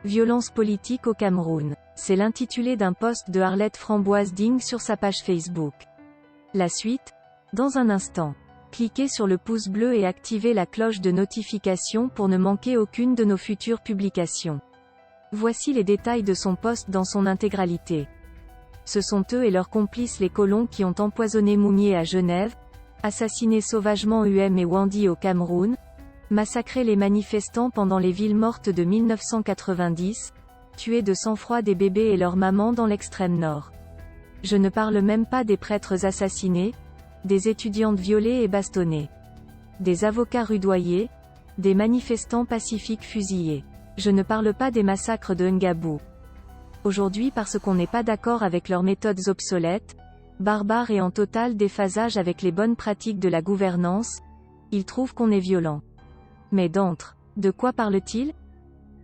Violence politique au Cameroun. C'est l'intitulé d'un post de Arlette Framboise Ding sur sa page Facebook. La suite, dans un instant. Cliquez sur le pouce bleu et activez la cloche de notification pour ne manquer aucune de nos futures publications. Voici les détails de son post dans son intégralité. Ce sont eux et leurs complices les colons qui ont empoisonné Moumié à Genève, assassiné sauvagement et Wandi au Cameroun, massacré les manifestants pendant les villes mortes de 1990, tué de sang-froid des bébés et leurs mamans dans l'extrême nord. Je ne parle même pas des prêtres assassinés, des étudiantes violées et bastonnées, des avocats rudoyés, des manifestants pacifiques fusillés. Je ne parle pas des massacres de Ngabou. Aujourd'hui, parce qu'on n'est pas d'accord avec leurs méthodes obsolètes, barbares et en total déphasage avec les bonnes pratiques de la gouvernance, ils trouvent qu'on est violent. Mais de quoi parlent-ils?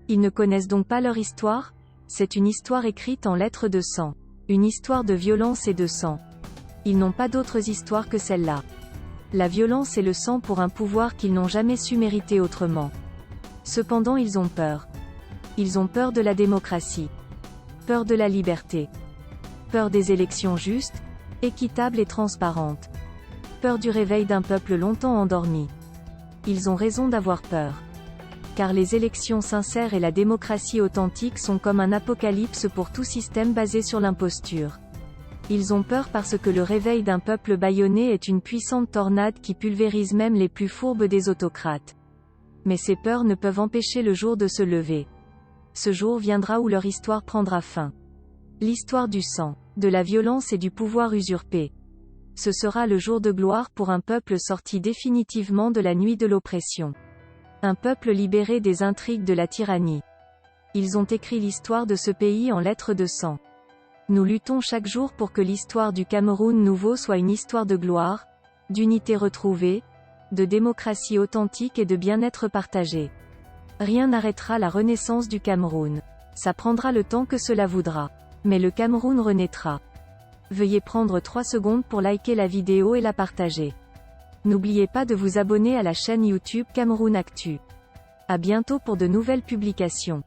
Ils ne connaissent donc pas leur histoire? C'est une histoire écrite en lettres de sang. Une histoire de violence et de sang. Ils n'ont pas d'autres histoires que celle-là. La violence et le sang pour un pouvoir qu'ils n'ont jamais su mériter autrement. Cependant ils ont peur. Ils ont peur de la démocratie. Peur de la liberté. Peur des élections justes, équitables et transparentes. Peur du réveil d'un peuple longtemps endormi. Ils ont raison d'avoir peur. Car les élections sincères et la démocratie authentique sont comme un apocalypse pour tout système basé sur l'imposture. Ils ont peur parce que le réveil d'un peuple bâillonné est une puissante tornade qui pulvérise même les plus fourbes des autocrates. Mais ces peurs ne peuvent empêcher le jour de se lever. Ce jour viendra où leur histoire prendra fin. L'histoire du sang, de la violence et du pouvoir usurpé. Ce sera le jour de gloire pour un peuple sorti définitivement de la nuit de l'oppression. Un peuple libéré des intrigues de la tyrannie. Ils ont écrit l'histoire de ce pays en lettres de sang. Nous luttons chaque jour pour que l'histoire du Cameroun nouveau soit une histoire de gloire, d'unité retrouvée, de démocratie authentique et de bien-être partagé. Rien n'arrêtera la renaissance du Cameroun. Ça prendra le temps que cela voudra. Mais le Cameroun renaîtra. Veuillez prendre 3 secondes pour liker la vidéo et la partager. N'oubliez pas de vous abonner à la chaîne YouTube Cameroun Actu. À bientôt pour de nouvelles publications.